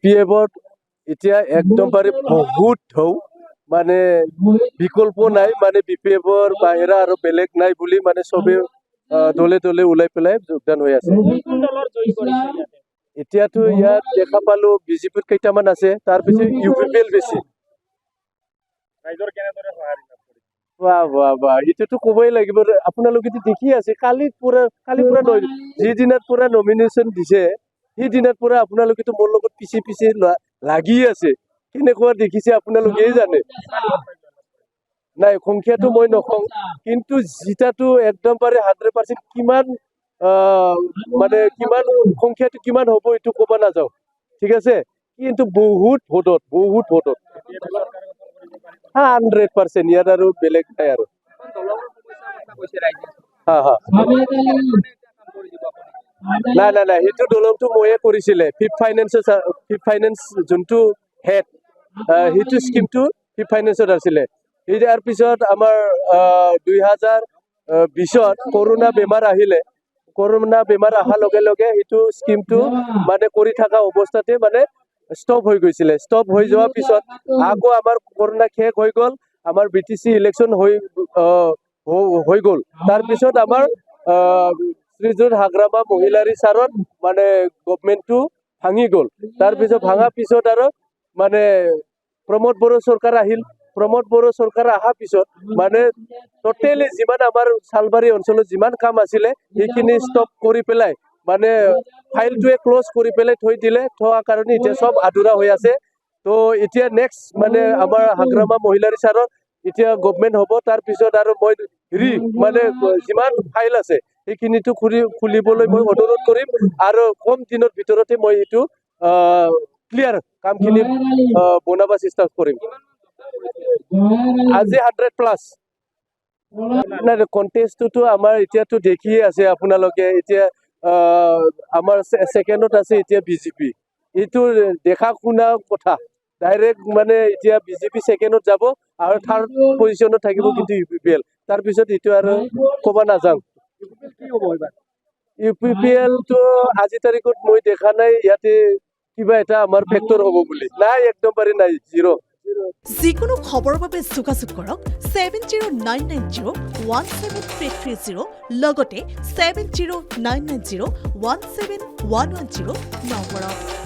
BPF এতিয়া একদমবাৰে বহুত ঢৌ মানে বিকল্প নাই মানে BPF বাহিৰা আৰু বেলেগ নাই বুলি মানে চবে দলে দলে ওলাই পেলাই যোগদান হৈ আছে এতিয়াতো ইয়াত দেখা পালো বিজেপিৰ কেইটামান আছে তাৰপিছত UPPL বেছি বাহ বাহ বাহ এইটোতো ক'বই লাগিব আপোনালোকে দেখি আছে কালি পুৰা যিদিনাৰ পৰা নমিনেশ্যন দিছে সেইদিনাৰ পৰা আপোনালোকেতো মোৰ লগত পিছে লাগি আছে কেনেকুৱা দেখিছে আপোনালোকেই জানে নাই সংখ্যাটো মই নকওঁ কিন্তু জিতাটো একদমবাৰে 100% কিমান মানে কিমান সংখ্যাটো কিমান হ'ব এইটো ক'ব নাযাওঁ ঠিক আছে কিন্তু বহুত ভোটত 100% ইয়াত আৰু বেলেগ নাই আৰু নাই সেইটো দলংটো ময়ে কৰিছিলে ফিফ্থ ফাইনেন্স যোনটো হেড সেইটো স্কিমটো ফিফ্থ ফাইনেন্সত আছিলে ইয়াৰ পিছত আমাৰ 2020ত কৰোনা বেমাৰ আহিলে কৰোনা বেমাৰ অহাৰ লগে লগে সেইটো স্কিমটো মানে কৰি থকা অৱস্থাতে মানে ষ্টপ হৈ গৈছিলে ষ্টপ হৈ যোৱাৰ পিছত আকৌ আমাৰ কৰোনা শেষ হৈ গ'ল আমাৰ BTC ইলেকশ্যন হৈ গ'ল তাৰপিছত আমাৰ শ্ৰীযুত হাগ্ৰামা মহিলাৰী ছাৰত মানে গভৰ্ণমেণ্টটো ভাঙি গ'ল তাৰপিছত ভাঙা পিছত আৰু মানে প্ৰমোদ বড়ো চৰকাৰ আহিল প্ৰমোদ বড়ো চৰকাৰ অহাৰ পিছত মানে টোটেলি যিমান আমাৰ চালবাৰী অঞ্চলত যিমান কাম আছিলে সেইখিনি ষ্টপ কৰি পেলাই মানে ফাইলটোৱে ক্লোজ কৰি পেলাই থৈ দিলে থোৱাৰ কাৰণে এতিয়া সব আধৰুৱা হৈ আছে তো এতিয়া নেক্সট মানে আমাৰ হাগ্ৰামা মহিলাৰী ছাৰত এতিয়া গভৰ্ণমেণ্ট হ'ব তাৰপিছত আৰু মই মানে যিমান ফাইল আছে সেইখিনিতো খুলিবলৈ মই অনুৰোধ কৰিম আৰু কম দিনৰ ভিতৰতে মই এইটো ক্লিয়াৰ কামখিনি বনাব চেষ্টা কৰিম আজি 100+ নাই কণ্টেষ্টটো আমাৰ এতিয়াতো দেখিয়ে আছে আপোনালোকে এতিয়া আমাৰ ছেকেণ্ডত আছে এতিয়া বিজেপি এইটো দেখা শুনা কথা ডাইৰেক্ট মানে এতিয়া বিজেপি ছেকেণ্ডত যাব আৰু থাৰ্ড পজিশ্যনত থাকিব কিন্তু UPPL তাৰপিছত এইটো আৰু ক'ব নাযাওঁ UPPLটো আজি তাৰিখত মই দেখা নাই ইয়াতে কিবা এটা আমাৰ ফেক্টৰ হ'ব বুলি নাই একদমবাৰে নাই জিৰ' যিকোনো খবৰৰ বাবে যোগাযোগ কৰক 7099017330 লগতে 7099017110 নম্বৰত